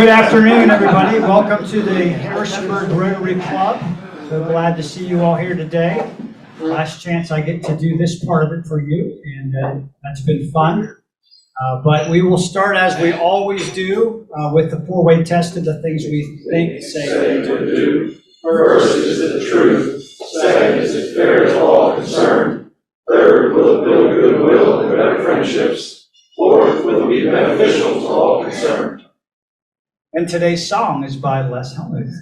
Good afternoon, everybody. Welcome to the Harrisonburg Rotary Club. So glad to see you all here today. Last chance I get to do this part of it for you, and that's been fun. But we will start, as we always do, with the four-way test of the things we think, say, and do. First, is it the truth? Second, is it fair to all concerned? Third, will it build goodwill and better friendships? Fourth, will it be beneficial to all concerned? And today's song is by Les Helmuth.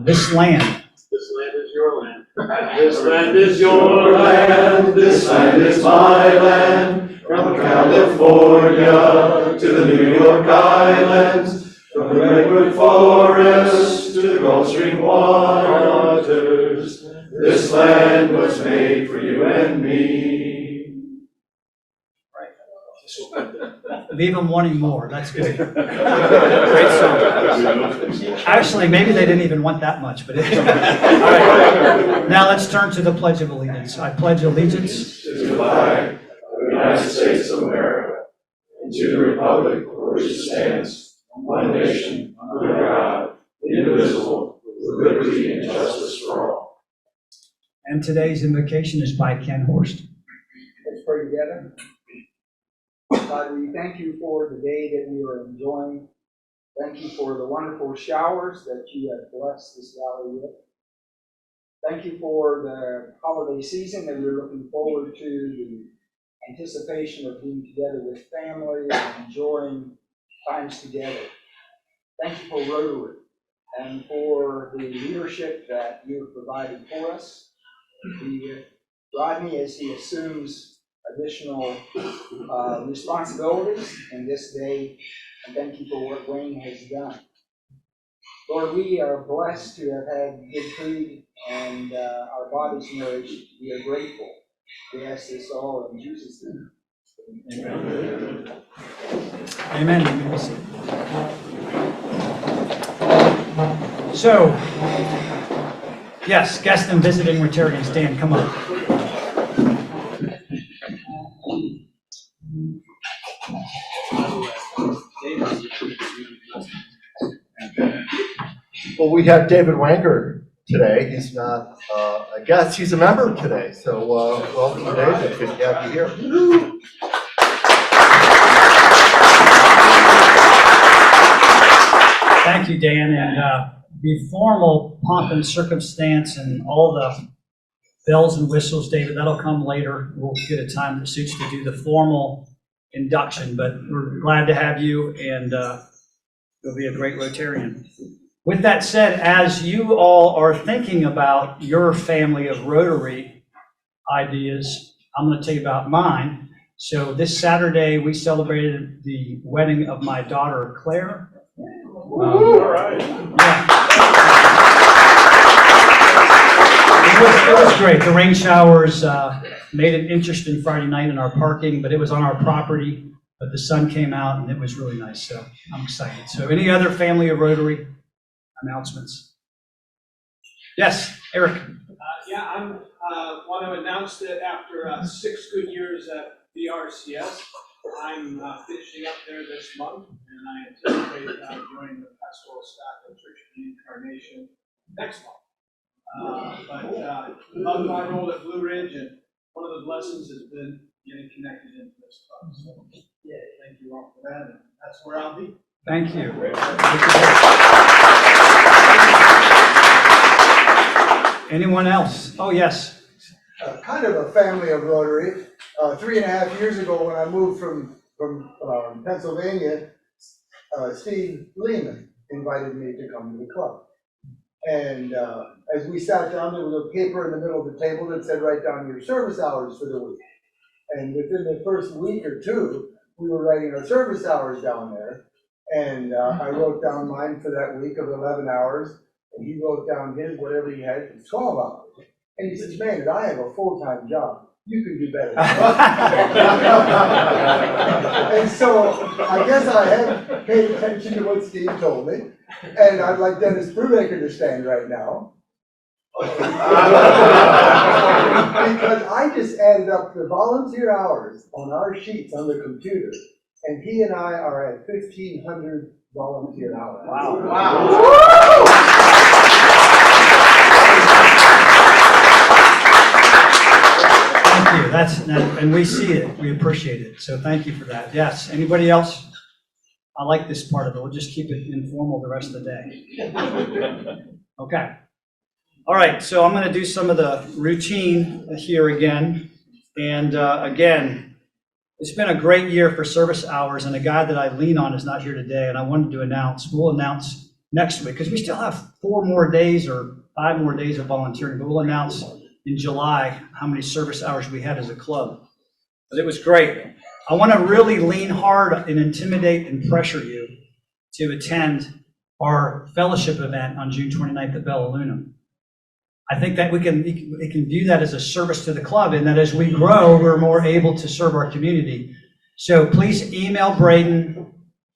This land. This land is your land. This land is your land. This land is my land. From California to the New York Islands, from the redwood forest to the Gulf Stream waters, this land was made for you and me. Leave them wanting more. That's good. Great song. Actually, maybe they didn't even want that much, but it's all right. Now let's turn to the Pledge of Allegiance. I pledge allegiance To the flag of the United States of America, and to the republic for which it stands, one nation, under God, indivisible, with liberty and justice for all. And today's invocation is by Ken Horst. Let's pray together. God, we thank you for the day that we are enjoying. Thank you for the wonderful showers that you have blessed this valley with. Thank you for the holiday season that we're looking forward to, the anticipation of being together with family and enjoying times together. Thank you for Rotary and for the leadership that you have provided for us. Rodney, as he assumes additional responsibilities in this day, and thank you for what Wayne has done. Lord, we are blessed to have had good food and our bodies nourished. We are grateful. We ask this all in Jesus' name. Amen. Amen. You may be seated. So, yes, guest and visiting Rotarians. Dan, come on. Well, we have David Wanker today. He's not a guest, he's a member today. So welcome, David. Good to have you here. Thank you, Dan. And the formal pomp and circumstance and all the bells and whistles, David, that'll come later. We'll get a time that suits to do the formal induction, but we're glad to have you, and you'll be a great Rotarian. With that said, as you all are thinking about your family of Rotary ideas, I'm going to tell you about mine. So this Saturday, we celebrated the wedding of my daughter, Claire. All right. Yeah. It was great. The rain showers made it interesting Friday night in our parking, but it was on our property. But the sun came out, and it was really nice. So I'm excited. So any other family of Rotary announcements? Yes, Eric. I want to announce that after 6 good years at BRCS, I'm finishing up there this month, and I anticipate joining the pastoral staff at Church of the Incarnation next month. But love my role at Blue Ridge, and one of the blessings has been getting connected into this club. So, yeah, thank you all for that, and that's where I'll be. Thank you. Anyone else? Oh, yes. Kind of a family of Rotary. 3.5 years ago, when I moved from Pennsylvania, Steve Lehman invited me to come to the club. And as we sat down, there was a paper in the middle of the table that said, write down your service hours for the week. And within the first week or two, we were writing our service hours down there. And I wrote down mine for that week of 11 hours. And he wrote down his, whatever he had, for 12 hours. And he says, man, I have a full-time job. You can do better than that. And so I guess I have paid attention to what Steve told me. And I'd like Dennis Brubaker to stand right now. Because I just added up the volunteer hours on our sheets on the computer. And he and I are at 1,500 volunteer out. Thank you. And we see it. We appreciate it. So thank you for that. Yes. Anybody else? I like this part of it. We'll just keep it informal the rest of the day. Okay. All right. So I'm going to do some of the routine here again. And again, it's been a great year for service hours. And a guy that I lean on is not here today. And I wanted to announce, we'll announce next week because we still have 4 more days or 5 more days of volunteering. But we'll announce in July how many service hours we had as a club. But it was great. I want to really lean hard and intimidate and pressure you to attend our fellowship event on June 29th at Bella Luna. I think that we can view that as a service to the club, and that as we grow, we're more able to serve our community. So please email Braden.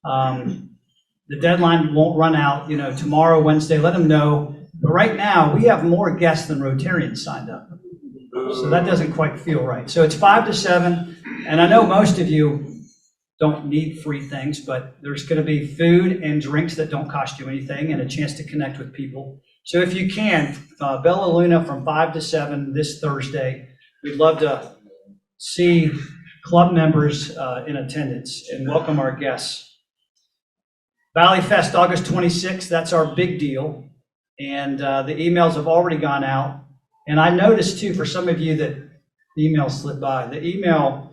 The deadline won't run out, tomorrow, Wednesday, let him know. But right now, we have more guests than Rotarians signed up. So that doesn't quite feel right. So it's 5 to 7, and I know most of you don't need free things, but there's going to be food and drinks that don't cost you anything and a chance to connect with people. So if you can, Bella Luna from 5 to 7 this Thursday. We'd love to see club members in attendance and welcome our guests. Valley Fest, August 26th, that's our big deal. And the emails have already gone out. And I noticed too, for some of you that the email slipped by, the email,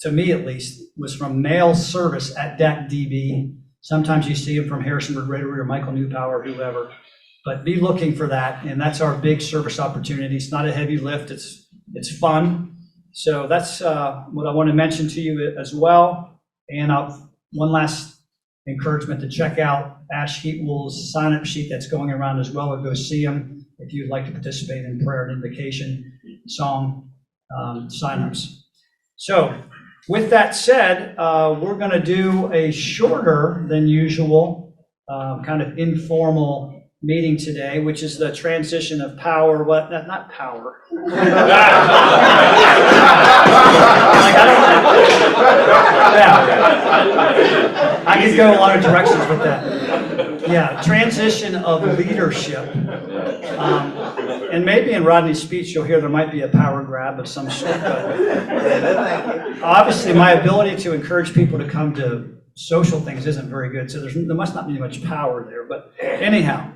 to me at least, was from mail service at DACDB. Sometimes you see them from Harrisonburg Rotary or Michael Newpower or whoever. But be looking for that, and that's our big service opportunity. It's not a heavy lift, it's fun. So that's what I want to mention to you as well. And one last encouragement to check out Ash Heatwell's sign-up sheet that's going around as well, or go see him if you'd like to participate in prayer and invocation song sign-ups. So with that said, we're going to do a shorter than usual kind of informal meeting today, which is the transition of power. What? Not power. I could go a lot of directions with that. Yeah, transition of leadership. And maybe in Rodney's speech, you'll hear there might be a power grab of some sort. But obviously, my ability to encourage people to come to social things isn't very good, so there must not be much power there. But anyhow.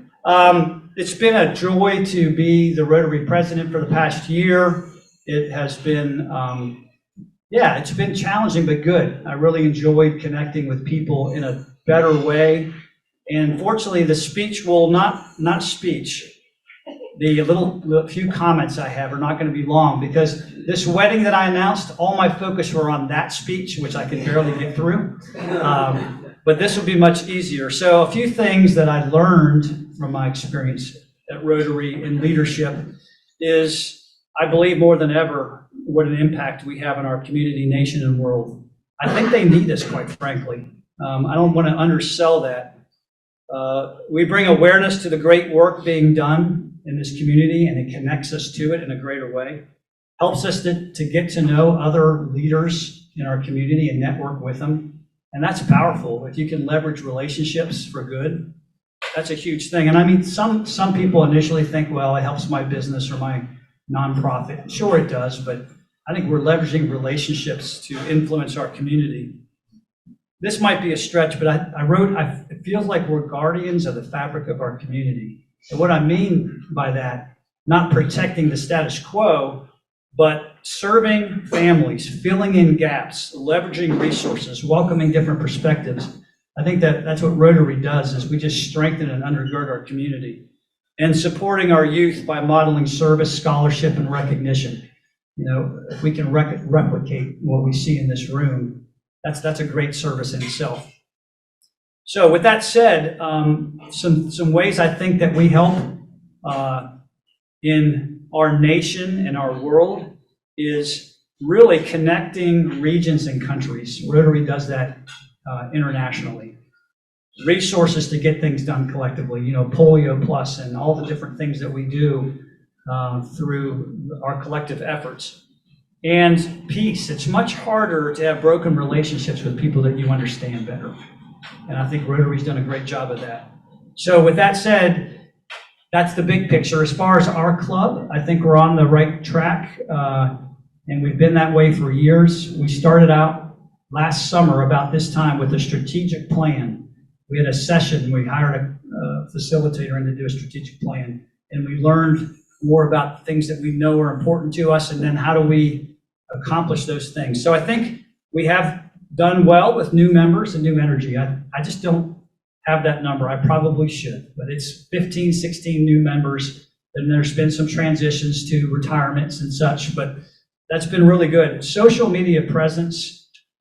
It's been a joy to be the Rotary president for the past year. It has been, it's been challenging but good. I really enjoyed connecting with people in a better way. And fortunately, the speech will not speech. The few comments I have are not going to be long because this wedding that I announced, all my focus were on that speech, which I could barely get through. But this will be much easier. So a few things that I learned from my experience at Rotary in leadership is, I believe more than ever, what an impact we have on our community, nation, and world. I think they need us, quite frankly. I don't want to undersell that. We bring awareness to the great work being done in this community, and it connects us to it in a greater way. Helps us to get to know other leaders in our community and network with them. And that's powerful. If you can leverage relationships for good, that's a huge thing. And I mean, some people initially think, well, it helps my business or my nonprofit. Sure, it does, but I think we're leveraging relationships to influence our community. This might be a stretch, but I wrote, it feels like we're guardians of the fabric of our community. And what I mean by that, not protecting the status quo, but serving families, filling in gaps, leveraging resources, welcoming different perspectives. I think that's what Rotary does, is we just strengthen and undergird our community. And supporting our youth by modeling service, scholarship, and recognition. If we can replicate what we see in this room, that's a great service in itself. So with that said, some ways I think that we help in our nation and our world is really connecting regions and countries. Rotary does that internationally. Resources to get things done collectively, Polio Plus and all the different things that we do through our collective efforts. And peace. It's much harder to have broken relationships with people that you understand better. And I think Rotary's done a great job of that. So with that said, that's the big picture. As far as our club, I think we're on the right track, and we've been that way for years. We started out last summer about this time with a strategic plan. We had a session, we hired a facilitator in to do a strategic plan, and we learned more about things that we know are important to us, and then how do we accomplish those things. So I think we have done well with new members and new energy. I just don't have that number. I probably should, but it's 15, 16 new members, and there's been some transitions to retirements and such, but that's been really good. Social media presence,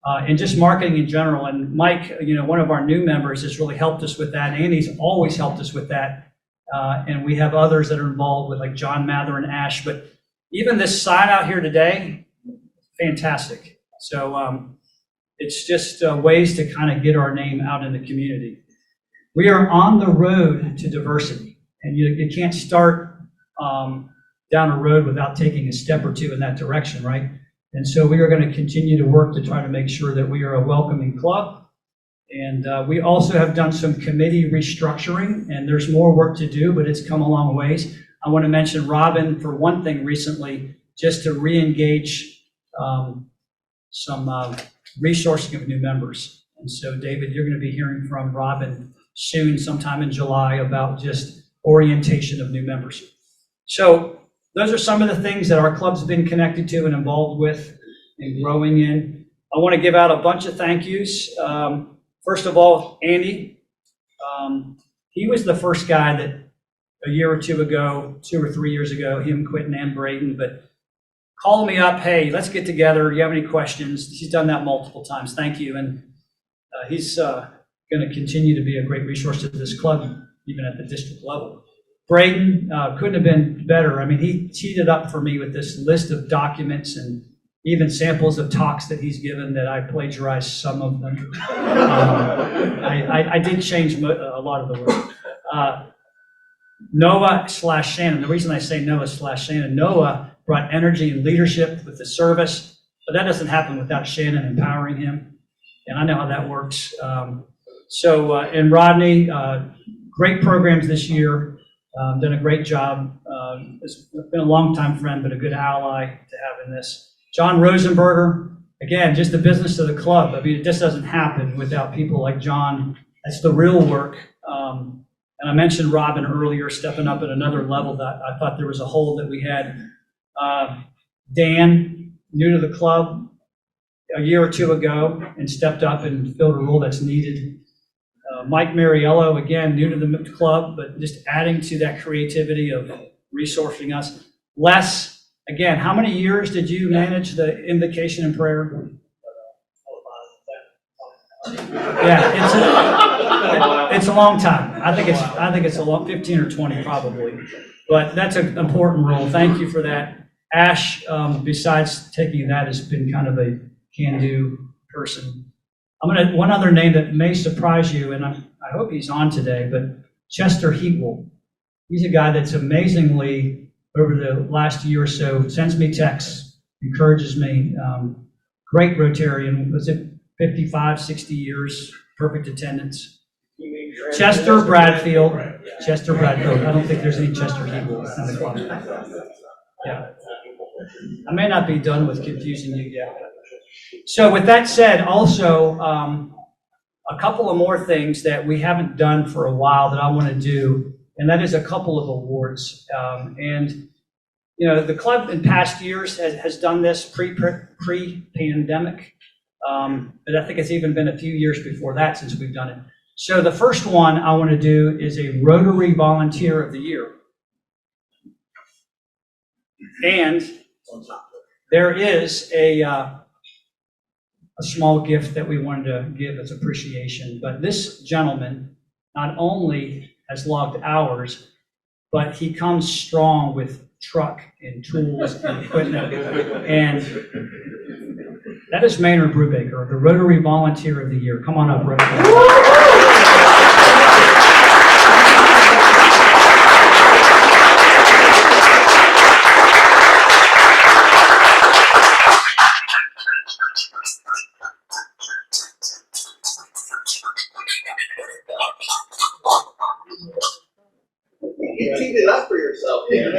and just marketing in general. And Mike, one of our new members, has really helped us with that. Andy's always helped us with that. And we have others that are involved with, like John Mather and Ash. But even this sign out here today, fantastic. So it's just ways to kind of get our name out in the community. We are on the road to diversity. And you can't start down a road without taking a step or two in that direction, right? And so we are going to continue to work to try to make sure that we are a welcoming club. And we also have done some committee restructuring, and there's more work to do, but it's come a long ways. I want to mention Robin, for one thing, recently, just to re-engage some resourcing of new members. And so, David, you're going to be hearing from Robin soon, sometime in July, about just orientation of new members. So those are some of the things that our club's been connected to and involved with and growing in. I want to give out a bunch of thank yous. First of all, Andy. He was the first guy that a year or two ago, 2 or 3 years ago, him, Quentin, and Braden, but called me up, hey, let's get together. Do you have any questions? He's done that multiple times. Thank you. And he's going to continue to be a great resource to this club, even at the district level. Braden couldn't have been better. I mean, he teed it up for me with this list of documents and even samples of talks that he's given that I plagiarized some of them. I did change a lot of the work. Noah/Shannon, the reason I say Noah/Shannon, Noah brought energy and leadership with the service, but that doesn't happen without Shannon empowering him, and I know how that works. And Rodney, great programs this year. Done a great job. Has been a longtime friend, but a good ally to have in this. John Rosenberger, again, just the business of the club. I mean, it just doesn't happen without people like John. That's the real work. And I mentioned Robin earlier, stepping up at another level that I thought there was a hole that we had. Dan, new to the club a year or two ago, and stepped up and filled a role that's needed. Mike Mariello, again, new to the club, but just adding to that creativity of resourcing us. Les, again, how many years did you manage the invocation and prayer? Yeah, it's a long time. I think it's a long 15 or 20 probably, but that's an important role. Thank you for that. Ash, besides taking that, has been kind of a can-do person. One other name that may surprise you, and I hope he's on today, but Chester Heatwell. He's a guy that's amazingly, over the last year or so, sends me texts, encourages me. Great Rotarian. Was it 55, 60 years, perfect attendance. Chester Bradfield. Chester Bradfield. I don't think there's any Chester Heatwell in the club. Yeah. I may not be done with confusing you yet. So with that said, also, a couple of more things that we haven't done for a while that I want to do, and that is a couple of awards. The club in past years has done this pre-pandemic, but I think it's even been a few years before that since we've done it. So the first one I want to do is a Rotary Volunteer of the Year. And there is a small gift that we wanted to give as appreciation. But this gentleman not only has logged hours, but he comes strong with truck and tools and equipment. And that is Maynard Brubaker, the Rotary Volunteer of the Year. Come on up, Rotary. Yeah,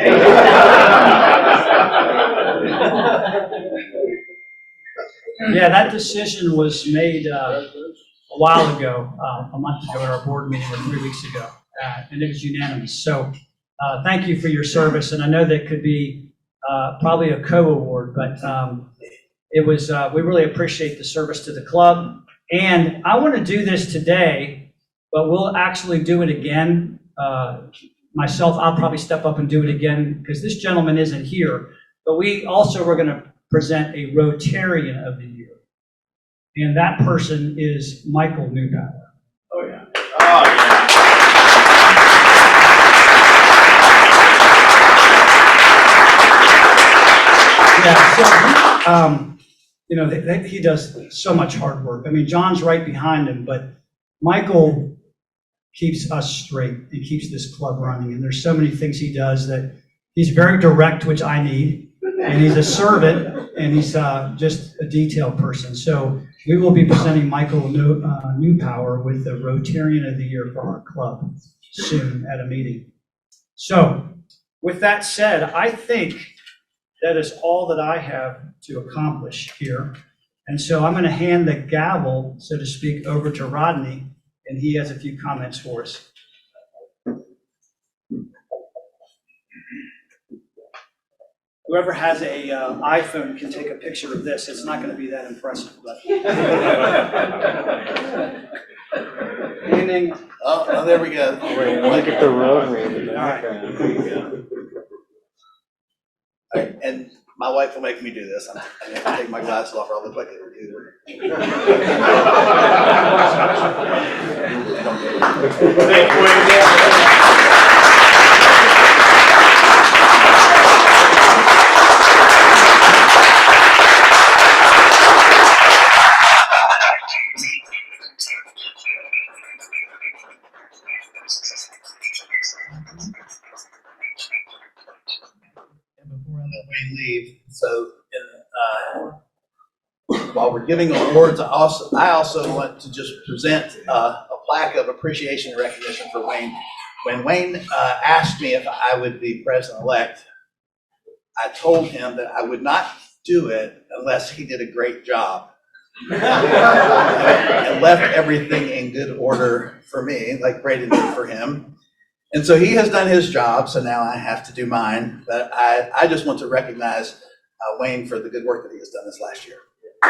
that decision was made a while ago, a month ago at our board meeting, or 3 weeks ago, and it was unanimous. So thank you for your service, and I know that could be probably a co-award, but it was, we really appreciate the service to the club. And I want to do this today, but we'll actually do it again. Myself, I'll probably step up and do it again because this gentleman isn't here, but we also were going to present a Rotarian of the Year. And that person is Michael Newpower. Oh, yeah. Oh, yeah. Yeah, so, you know, he does so much hard work. I mean, John's right behind him, but Michael keeps us straight and keeps this club running. And there's so many things he does that he's very direct, which I need. And he's a servant, and he's just a detail person. So we will be presenting Michael Newpower with the Rotarian of the Year for our club soon at a meeting. So with that said, I think that is all that I have to accomplish here. And so I'm going to hand the gavel, so to speak, over to Rodney, and he has a few comments for us. Whoever has a iPhone can take a picture of this. It's not going to be that impressive, but. Handing. Oh, there we go. Look at the road. All right. There you go. All right, and my wife will make me do this. I have to take my glasses off or I'll look like a computer. Thank you, before I let Wayne leave, so while we're giving awards, I also want to just present a plaque of appreciation and recognition for Wayne. When Wayne asked me if I would be president-elect, I told him that I would not do it unless he did a great job and left everything in good order for me, like Brady did for him. And so he has done his job, so now I have to do mine. But I just want to recognize Wayne for the good work that he has done this last year. I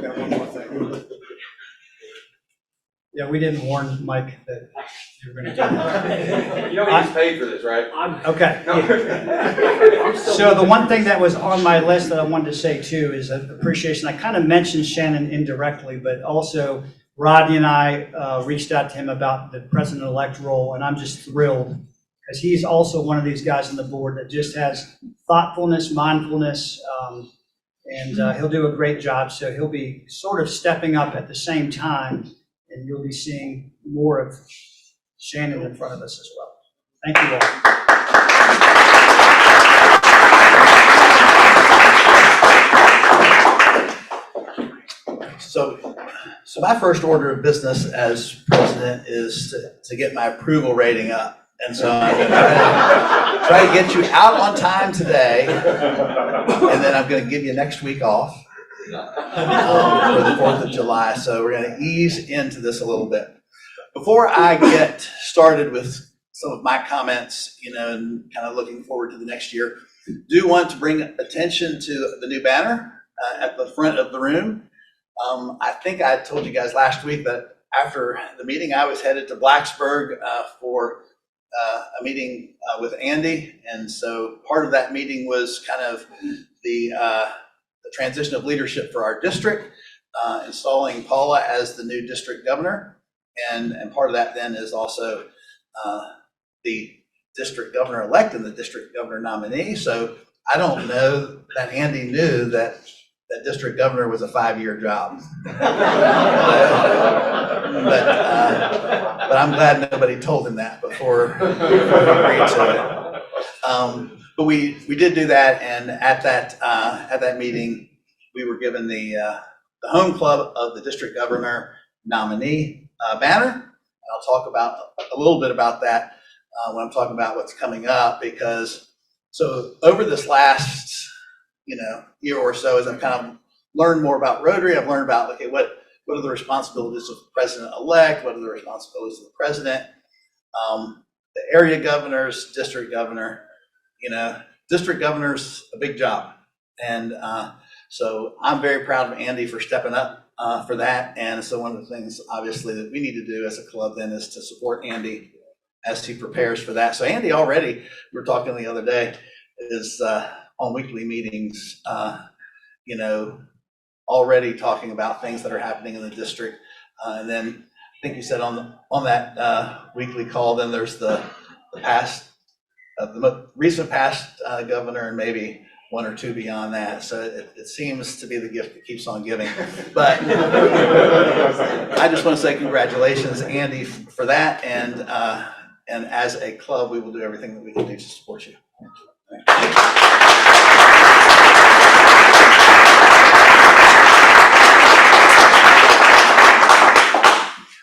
got one more thing. Yeah, we didn't warn Mike that you were going to do that. You know he's paid for this, right? Okay. So the one thing that was on my list that I wanted to say too is appreciation. I kind of mentioned Shannon indirectly, but also Rodney and I reached out to him about the president-elect role, and I'm just thrilled because he's also one of these guys on the board that just has thoughtfulness, mindfulness, and he'll do a great job. So he'll be sort of stepping up at the same time, and you'll be seeing more of Shannon in front of us as well. Thank you all. So my first order of business as president is to get my approval rating up. And so I'm going to try to get you out on time today, and then I'm going to give you next week off for the 4th of July. So we're going to ease into this a little bit. Before I get started with some of my comments, and kind of looking forward to the next year, do want to bring attention to the new banner at the front of the room. I think I told you guys last week that after the meeting, I was headed to Blacksburg for a meeting with Andy. And so part of that meeting was kind of the transition of leadership for our district, installing Paula as the new district governor. And part of that then is also the district governor-elect and the district governor nominee. So I don't know that Andy knew that that district governor was a 5-year job. But I'm glad nobody told him that before he agreed to it. But we did do that, and at that meeting, we were given the home club of the district governor nominee banner. And I'll talk about a little bit about that when I'm talking about what's coming up, because so over this last year or so, as I've kind of learned more about Rotary, I've learned about, okay, what are the responsibilities of the president-elect? What are the responsibilities of the president? The area governors, district governor, district governor's a big job. And so I'm very proud of Andy for stepping up for that. And so one of the things, obviously, that we need to do as a club then is to support Andy as he prepares for that. So Andy already, we were talking the other day, is on weekly meetings, already talking about things that are happening in the district. And then I think you said on that weekly call, then there's the recent past governor and maybe one or two beyond that. So it seems to be the gift that keeps on giving. But I just want to say congratulations, Andy, for that. And as a club, we will do everything that we can do to support you.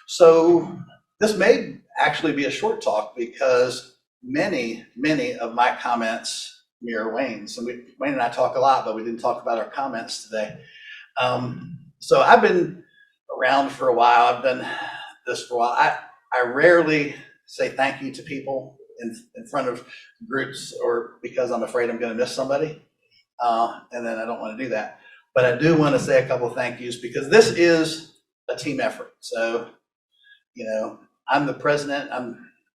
So this may actually be a short talk because many of my comments mirror Wayne's. And Wayne and I talk a lot, but we didn't talk about our comments today. So I've been around for a while. I've done this for a while. I rarely say thank you to people in front of groups, or because I'm afraid I'm going to miss somebody. And then I don't want to do that. But I do want to say a couple of thank yous because this is a team effort. So, I'm the president,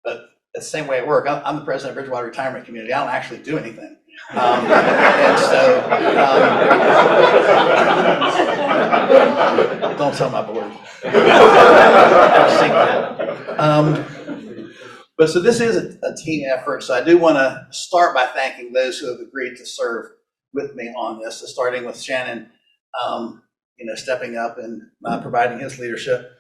but it's the same way at work. I'm the president of Bridgewater Retirement Community. I don't actually do anything. And so, don't tell my board. But so this is a team effort. So I do want to start by thanking those who have agreed to serve with me on this. So starting with Shannon, stepping up and providing his leadership.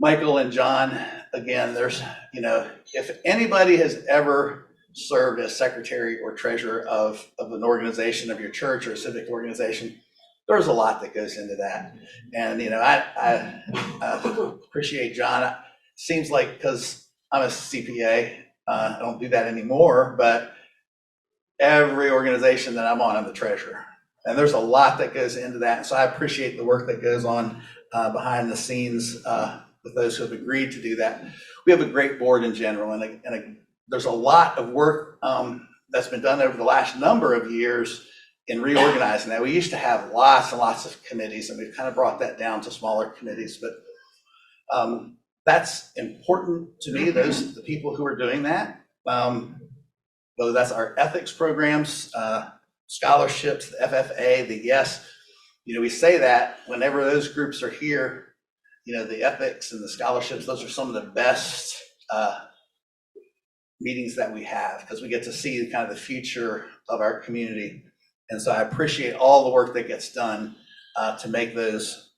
Michael and John, again, there's, if anybody has ever served as secretary or treasurer of an organization of your church or a civic organization, there's a lot that goes into that. And, I appreciate John. It seems like because I'm a CPA, I don't do that anymore, but every organization that I'm on, I'm the treasurer. And there's a lot that goes into that. And so I appreciate the work that goes on behind the scenes with those who have agreed to do that. We have a great board in general, and there's a lot of work that's been done over the last number of years in reorganizing that. We used to have lots and lots of committees, and we've kind of brought that down to smaller committees, but that's important to me, the people who are doing that, whether that's our ethics programs, scholarships, the FFA, the YES. We say that whenever those groups are here, the ethics and the scholarships, those are some of the best meetings that we have because we get to see kind of the future of our community. And so I appreciate all the work that gets done to make those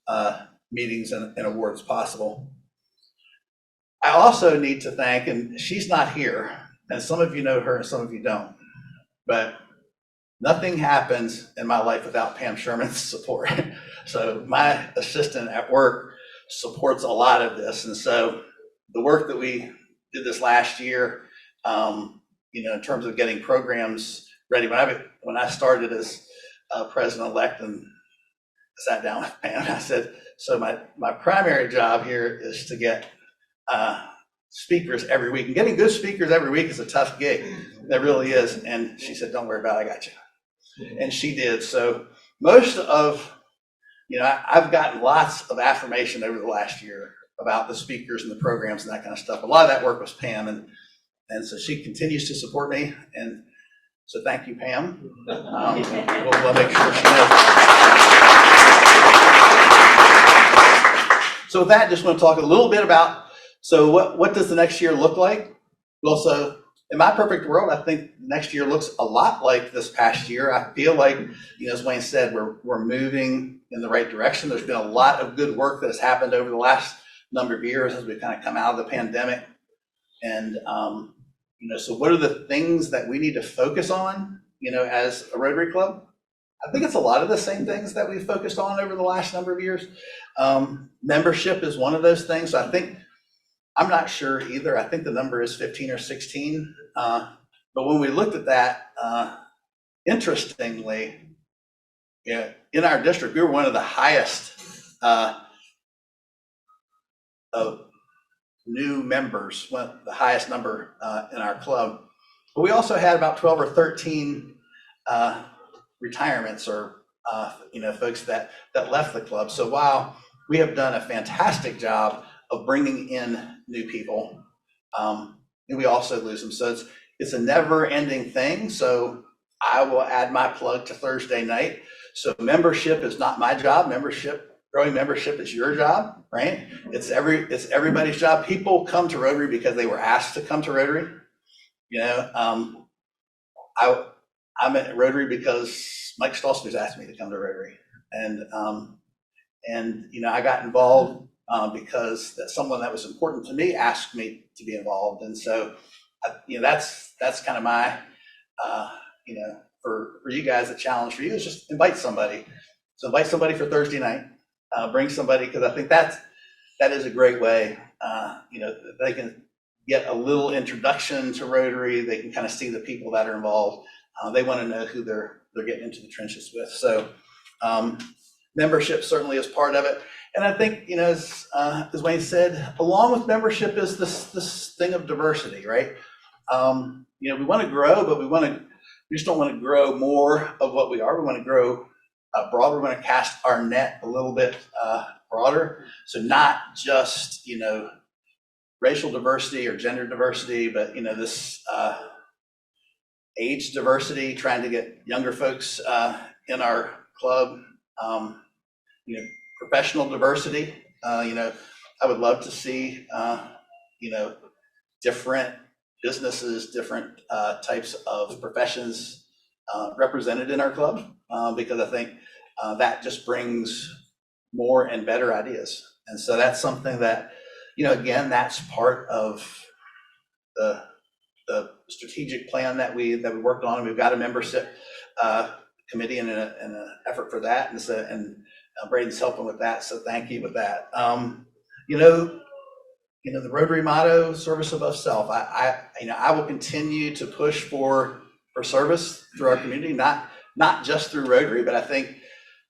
meetings and awards possible. I also need to thank, and she's not here, and some of you know her and some of you don't, but nothing happens in my life without Pam Sherman's support. So my assistant at work supports a lot of this. And so the work that we did this last year, in terms of getting programs ready, when I started as president-elect and sat down with Pam, I said, so my primary job here is to get speakers every week. And getting good speakers every week is a tough gig. That really is. And she said, don't worry about it, I got you. And she did. So most of, I've gotten lots of affirmation over the last year about the speakers and the programs and that kind of stuff. A lot of that work was Pam, and so she continues to support me. And so thank you, Pam. We'll make sure she knows. So with that, just want to talk a little bit about, so what does the next year look like? Well, so in my perfect world, I think next year looks a lot like this past year. I feel like, as Wayne said, we're moving in the right direction. There's been a lot of good work that has happened over the last number of years as we kind of come out of the pandemic. And, so what are the things that we need to focus on, as a Rotary Club? I think it's a lot of the same things that we've focused on over the last number of years. Membership is one of those things. So I think, I'm not sure either. I think the number is 15 or 16. But when we looked at that, interestingly, in our district, we were one of the highest of new members, the highest number in our club. But we also had about 12 or 13 retirements or folks that left the club. So while we have done a fantastic job of bringing in new people, and we also lose them. So it's a never-ending thing. So I will add my plug to Thursday night. So membership is not my job. Growing membership is your job, right? It's everybody's job. People come to Rotary because they were asked to come to Rotary. I'm at Rotary because Mike Stolzfus asked me to come to Rotary, and I got involved because someone that was important to me asked me to be involved, and so that's kind of my for you guys, the challenge for you is just invite somebody. So invite somebody for Thursday night. Bring somebody, because I think that is a great way. They can get a little introduction to Rotary. They can kind of see the people that are involved. They want to know who they're getting into the trenches with. So membership certainly is part of it. And I think, as Wayne said, along with membership is this thing of diversity, right? We want to grow, but we just don't want to grow more of what we are. We want to grow broader. We want to cast our net a little bit broader. So not just, racial diversity or gender diversity, but, this age diversity, trying to get younger folks in our club, professional diversity. I would love to see, different businesses, different types of professions represented in our club, because I think that just brings more and better ideas. And so that's something that, again, that's part of the strategic plan that we worked on, and we've got a membership committee and an effort for that. And so, Braden's helping with that, so thank you with that. The Rotary motto, service above self. I will continue to push for service through our community, not just through Rotary, but I think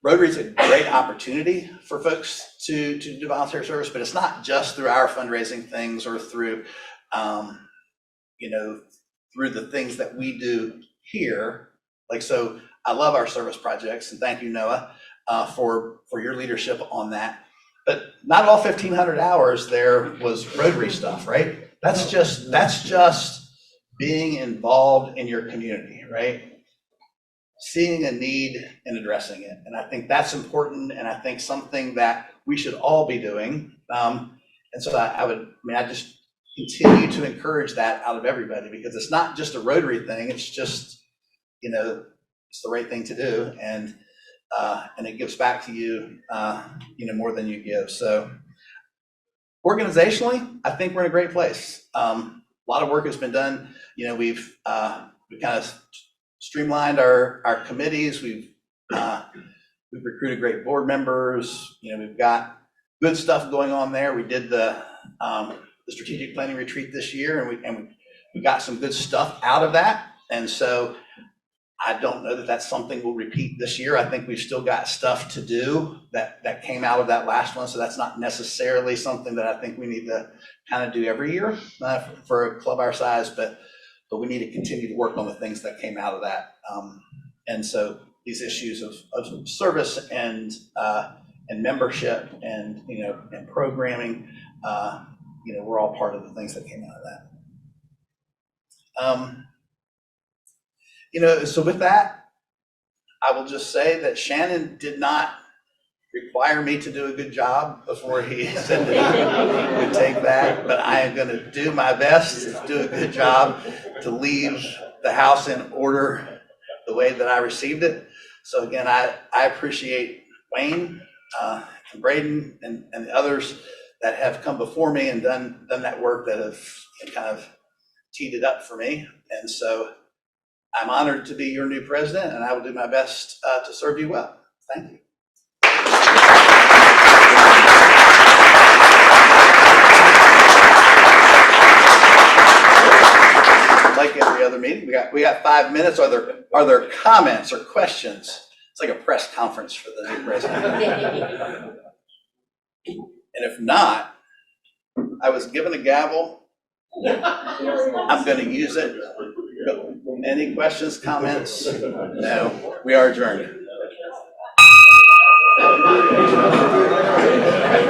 Rotary is a great opportunity for folks to do volunteer service, but it's not just through our fundraising things or through, through the things that we do here. So I love our service projects, and thank you, Noah, for your leadership on that. But not all 1,500 hours there was Rotary stuff, right? That's just being involved in your community, right? Seeing a need and addressing it. And I think that's important, and I think something that we should all be doing. And so I just continue to encourage that out of everybody, because it's not just a Rotary thing. It's just, it's the right thing to do. And it gives back to you, more than you give. So organizationally, I think we're in a great place. A lot of work has been done. We've kind of streamlined our committees. We've recruited great board members. We've got good stuff going on there. We did the strategic planning retreat this year, and we got some good stuff out of that. And so I don't know that that's something we'll repeat this year. I think we've still got stuff to do that came out of that last one. So that's not necessarily something that I think we need to kind of do every year for a club our size, but we need to continue to work on the things that came out of that. And so these issues of service and membership and programming, we're all part of the things that came out of that. So with that, I will just say that Shannon did not require me to do a good job before he said that he would take that, but I am going to do my best to do a good job to leave the house in order the way that I received it. So again, I appreciate Wayne and Braden and the others that have come before me and done that work, that have kind of teed it up for me. And so I'm honored to be your new president, and I will do my best to serve you well. Thank you. Like every other meeting, we got 5 minutes. Are there comments or questions? It's like a press conference for the new president. And if not, I was given a gavel. I'm going to use it. Any questions, comments? No. We are adjourned.